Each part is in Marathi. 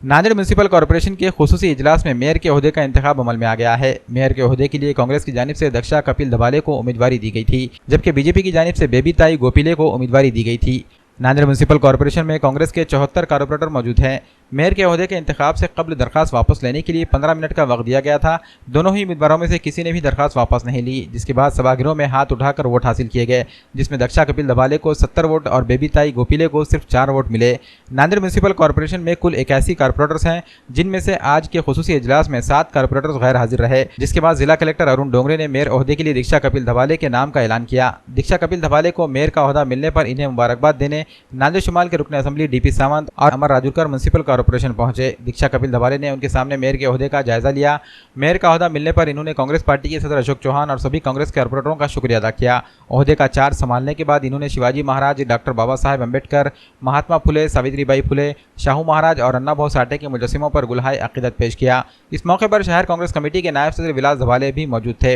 नांदेड़ म्यूनसिपल कॉर्पोरेशन के खुसूसी इजलास में मेयर के ओहदे का इंतखाब अमल में आ गया है। मेयर के ओहदे के लिए कांग्रेस की जानिब से दक्षा कपिल दबाले को उम्मीदवारी दी गई थी, जबकि बीजेपी की जानिब से बेबी ताई गोपिले को उम्मीदवारी दी गई थी। नांदेड़ म्यूनसिपल कॉर्पोरेशन में कांग्रेस के 74 कारपोरेटर मौजूद हैं। मेयर के ओहदे के इंतखाब से कबल दरख्वास्त वापस लेने के लिए 15 मिनट का वक्त दिया गया था। दोनों ही उम्मीदवारों में से किसी ने भी दरख्वास्त वापस नहीं ली, जिसके बाद सभागृह में हाथ उठाकर वोट हासिल किए गए, जिसमें दक्षा कपिल दबाले को 70 वोट और बेबी ताई गोपिले को सिर्फ 4 वोट मिले। नांदेड़ म्यूनसिपल कॉर्पोरेशन में कुल 81 कारपोरेटर्स हैं, जिनमें से आज के खुसूसी इजलास में 7 कारपोरेटर्स गैर हाजिर रहे, जिसके बाद जिला कलेक्टर अरुण डोंगरे ने मेयर ओहदे के लिए दीक्षा कपिल दबाले के नाम का ऐलान किया। दीक्षा कपिल दबाले को मेयर का ओहदा मिलने पर इन्हें मुबारकबाद देने नांदेड़ शुमाल के रुकन असेंबली डीपी सावंत और अमर राजूरकर म्यूनसिपल कॉर्पोरेशन पहुंचे। दीक्षा कपिल दबाले ने उनके सामने मेयर के ओहदे का जायजा लिया। मेयर का ओहदा मिलने पर इन्होंने कांग्रेस पार्टी के सदर अशोक चौहान और सभी कांग्रेस कॉर्पोरेटरों का शुक्रिया अदा किया। ओहदे का चार्ज संभालने के बाद इन्होंने शिवाजी महाराज, डॉक्टर बाबा साहेब अम्बेडकर, महात्मा फुले, सावित्रीबाई फुले, शाहू महाराज और अन्ना भाऊ साठे के मुजस्सिमों पर गुलहाए अकीदत पेश किया। इस मौके पर शहर कांग्रेस कमेटी के नायब सदर विलास दबाले भी मौजूद थे।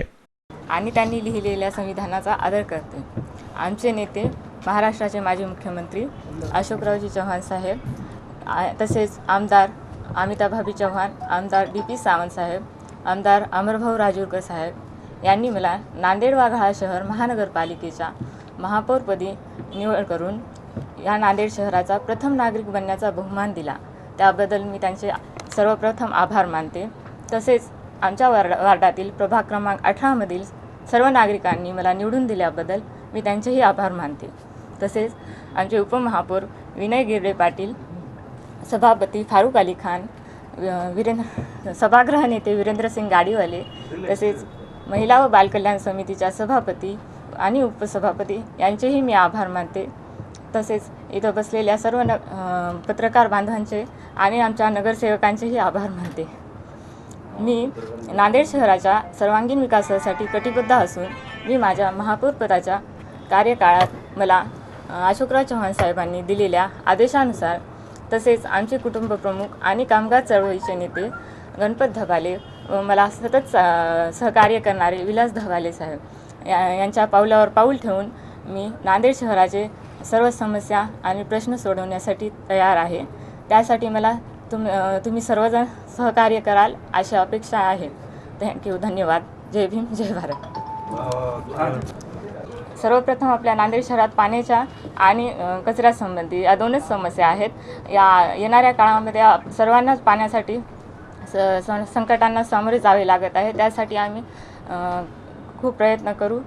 आणि त्यांनी लिहिलेल्या संविधानाचा आदर करते। आमचे नेते महाराष्ट्राचे माजी मुख्यमंत्री अशोकरावजी चव्हाण साहेब, तसेच आमदार अमिताभाभी चव्हाण, आमदार डीपी सावंत साहेब, आमदार अमरभाऊ राजूरकर साहेब यांनी मला नांदेड वाघाळा शहर महानगरपालिकेच्या महापौरपदी निवड करून या नांदेड शहराचा प्रथम नागरिक बनण्याचा बहुमान दिला। त्याबद्दल मी त्यांचे सर्वप्रथम आभार मानते। तसेच आमच्या वार्डातील प्रभाग क्रमांक 18 मधील सर्व नागरिकांनी मला निवडून दिल्याबद्दल मी त्यांचेही आभार मानते। तसेच आमचे उपमहापौर विनय गिरडे पाटील, सभापती फारूक अली खान, सभागृह नेते वीरेंद्र सिंग गाडीवाले, तसेच महिला व बालकल्याण समितीच्या सभापती आणि उपसभापती यांचेही मी आभार मानते। तसेच इथं बसलेल्या सर्व पत्रकार बांधवांचे आणि आमच्या नगरसेवकांचेही आभार मानते। मी नांदेड शहराच्या सर्वांगीण विकासासाठी कटिबद्ध असून मी माझ्या महापौरपदाच्या कार्यकाळात मला अशोकराव चव्हाण साहेबांनी दिलेल्या आदेशानुसार, तसेच आमचे कुटुंब प्रमुख आणि कामगार चळवळीचे नेते गणपत धबाले व मला सतत सहकार्य करणारे विलास धबाले साहेब यांच्या पावलावर पाऊल ठेवून मी नांदेड शहराचे सर्व समस्या आणि प्रश्न सोडवण्यासाठी तयार आहे। त्यासाठी मला तुम्ही सर्वजण सहकार्य कराल अशी अपेक्षा आहे। थँक्यू, धन्यवाद। जय भीम, जय भारत। सर्वप्रथम आपल्या नांदेड शहरात पाण्याच्या आणि कचऱ्यासंबंधी या दोनच समस्या आहेत। या येणाऱ्या काळामध्ये सर्वांनाच पाण्यासाठी संकटांना सामोरे जावे लागत आहे। त्यासाठी आम्ही खूप प्रयत्न करू।